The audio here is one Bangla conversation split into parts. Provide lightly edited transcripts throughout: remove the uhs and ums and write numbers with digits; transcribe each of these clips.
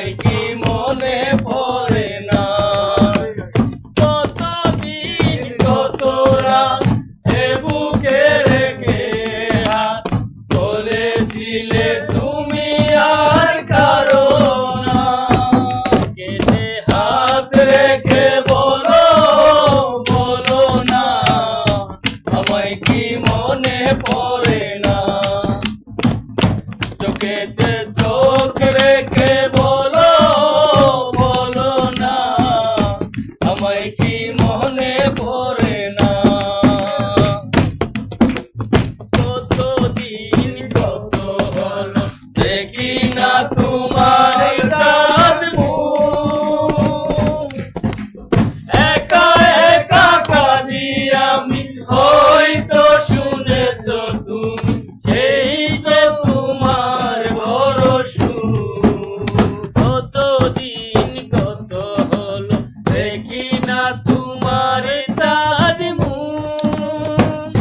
আমায় কি মনে পড়ে না? কতদিন কত রাত এ বুকে রেখে হাত বলেছিলে তুমি আর কারো না। কেটে হাত রেখে বলো বলো না আমায় কি মনে পড়ে না? চোখেতে চোখ রেখে বলো বলো না আমায় কি মনে পড়ে না? কতদিন কত হলো দেখি না তোমার চাঁদ মুখ। একা একা কাঁদি আমি হয়তো শুনেছ তুমি সেই যে তোমার বড় সুখ। কতদিন কত হলো দেখি না তোমার চাঁদ মুখ।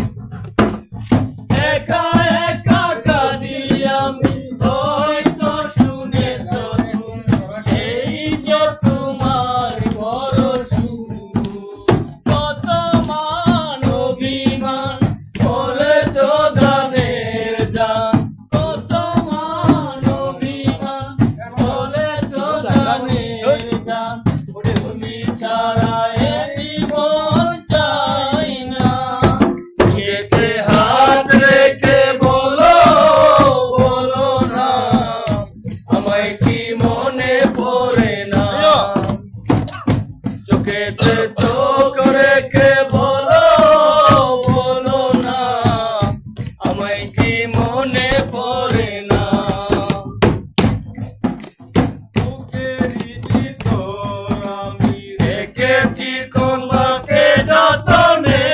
একা একা কাঁদি আমি হয়তো শুনেছ তুমি সেই যে তোমার বড় সুখ। কত মান অভিমান বলেছ জানের জান, কত মান অভিমান বলেছ জানের জান, তুমি ছাড়া এ জীবন চাই না। কেটে হাত রেখে বলো বলো না আমায় কি মনে পড়ে না? চোখেতে চোখ রেখে বলো বলো না আমায় কি মনে পড়ে না? বুকেরই ভিতর আমি রেখেছি তোমাকে যতনে,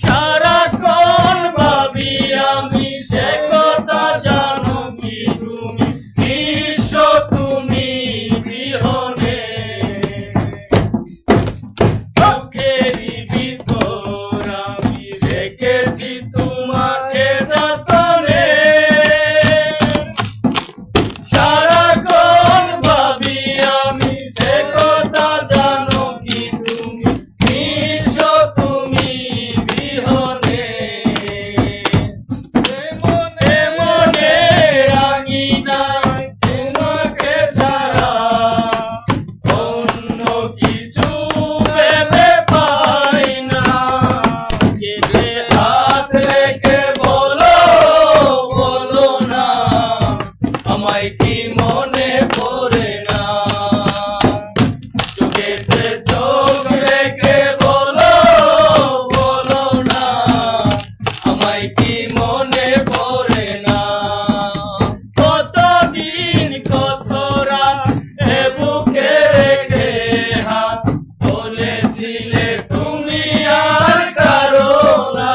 সারাক্ষণ ভাবি আমি সে কথা জানো কি তুমি নিঃস্ব তুমি বিহনে। বুকেরই ভিতর আমি রেখেছি তোমাকে যতনে, সারাক্ষণ ভাবি আমি সে কথা জানো কি তুমি নিঃস্ব তুমি বিহনে। মনে মনে রাঙিনায় তোমাকে ছাড়া অন্য কিছু ভেবে পাই না। কেটে হাত রেখে বলো বলো না আমায় কি মনে পড়ে না? চোখেতে চোখ রেখে বলো বলো না আমায় কি মনে পড়ে না? কতদিন কত রাত এ বুকে রেখে হাত বলেছিলে তুমি আর কারো না।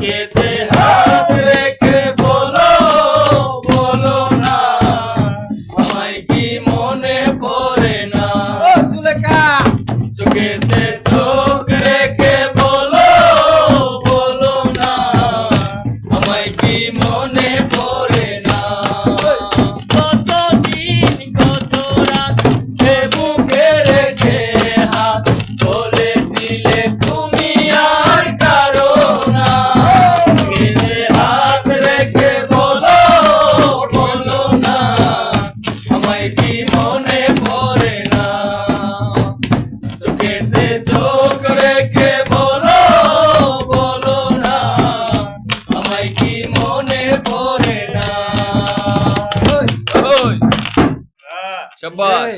কেটে হাত রেখে বলো বলো না আমায় কি মনে পড়ে না? চোখেতে চোখ রেখে বলো বলো না আমায় কি মনে পড়ে না? কতদিন কত রাত এ বুকে রেখে হাত বলেছিলে তুমি আর কারো না। কেটে হাত রেখে বলো বলো না আমায় কি মনে পড়ে না? চোখেতে চোখ রেখে বলো বলো না আমায় কি মনে পড়ে না? শাবাশ।